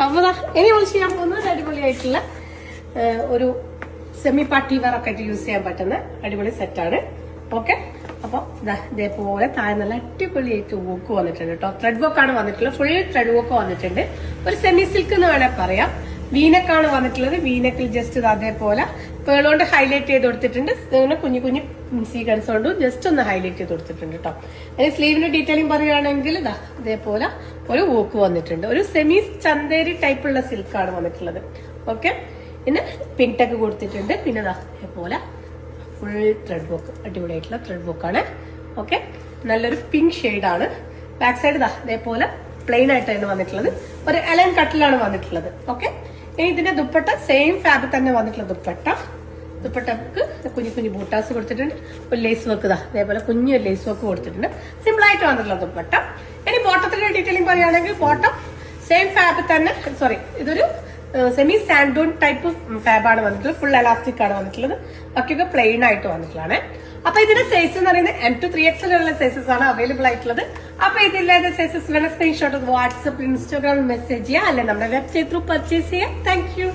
അപ്പൊ ഇനി യൂസ് ചെയ്യാൻ പോകുന്നത് അടിപൊളിയായിട്ടുള്ള ഒരു സെമി പാർട്ടി വെയർ ഒക്കെ ആയിട്ട് യൂസ് ചെയ്യാൻ പറ്റുന്ന അടിപൊളി സെറ്റാണ്. ഓക്കെ, അപ്പൊ ഇതേപോലെ താഴെ നല്ല അടിപൊളിയായിട്ട് വർക്ക് വന്നിട്ടുണ്ട് കേട്ടോ. ത്രെഡ് വർക്ക് ആണ് വന്നിട്ടുള്ളത്, ഫുൾ ത്രെഡ് വർക്ക് വന്നിട്ടുണ്ട്. ഒരു സെമി സിൽക്ക് എന്ന് വേണേൽ പറയാം. വീനക്കാണ് വന്നിട്ടുള്ളത്. വീനക്കിൽ ജസ്റ്റ് അതേപോലെ പേളോണ്ട് ഹൈലൈറ്റ് ചെയ്ത് കൊടുത്തിട്ടുണ്ട്. ഇങ്ങനെ കുഞ്ഞു കുഞ്ഞു സീക്വൻസ് കൊണ്ട് ജസ്റ്റ് ഒന്ന് ഹൈലൈറ്റ് ചെയ്ത് കൊടുത്തിട്ടുണ്ട് കേട്ടോ. ഇനി സ്ലീവിന്റെ ഡീറ്റെയിലിംഗ് പറയുകയാണെങ്കിൽ ഇതേപോലെ ഒരു വർക്ക് വന്നിട്ടുണ്ട്. ഒരു സെമി ചന്തേരി ടൈപ്പുള്ള സിൽക്കാണ് വന്നിട്ടുള്ളത്. ഓക്കെ, പിന്നെ പിങ്ക് ടെക്ക് കൊടുത്തിട്ടുണ്ട്. പിന്നെ ഇതേപോലെ ഫുൾ ത്രെഡ് വർക്ക്, അടിപൊളിയായിട്ടുള്ള ത്രെഡ് വർക്കാണ്. ഓക്കെ, നല്ലൊരു പിങ്ക് ഷെയ്ഡാണ്. ബാക്ക് സൈഡ് ഇതേപോലെ പ്ലെയിൻ ആയിട്ടാണ് വന്നിട്ടുള്ളത്. ഒരു അലൈൻ കട്ടിലാണ് വന്നിട്ടുള്ളത്. ഓക്കെ, ഇനി ഇതിന്റെ ദുപ്പട്ട സെയിം ഫാബ്രിക് തന്നെ വന്നിട്ടുള്ള ദുപ്പട്ടക്ക് കുഞ്ഞു കുഞ്ഞു ബൂട്ടാസ് കൊടുത്തിട്ടുണ്ട്. ഒരു ലേസ് വർക്ക് അതേപോലെ കുഞ്ഞു ലേസ് വർക്ക് കൊടുത്തിട്ടുണ്ട്. സിമ്പിൾ ആയിട്ട് വന്നിട്ടുള്ള ദുപ്പട്ട. ഇനി ബോട്ടത്തിന്റെ ഡീറ്റെയിലിംഗ് പറയുകയാണെങ്കിൽ ബോട്ടം സെയിം ഫാബ്രിക് തന്നെ, സോറി ഇതൊരു സെമി സാൻഡൂൺ ടൈപ്പ് ഫാബാണ് വന്നിട്ടുള്ളത്. ഫുൾ എലാസ്റ്റിക് ആണ് വന്നിട്ടുള്ളത്. ബാക്കിയൊക്കെ പ്ലെയിൻ ആയിട്ട് വന്നിട്ടുള്ളതാണ്. അപ്പൊ ഇതിന്റെ സൈസ് എന്ന് പറയുന്നത് M to 3XL ഉള്ള സൈസസ് ആണ് അവൈലബിൾ ആയിട്ടുള്ളത്. അപ്പൊ ഇതില്ലാതെ സൈസസ് വേണം സ്ക്രീൻഷോട്ട് വാട്സ്ആപ്പ് ഇൻസ്റ്റാഗ്രാമിൽ മെസ്സേജ് ചെയ്യാം, അല്ലെ നമ്മുടെ വെബ്സൈറ്റ് ത്രൂ പർച്ചേസ് ചെയ്യാം. Thank you.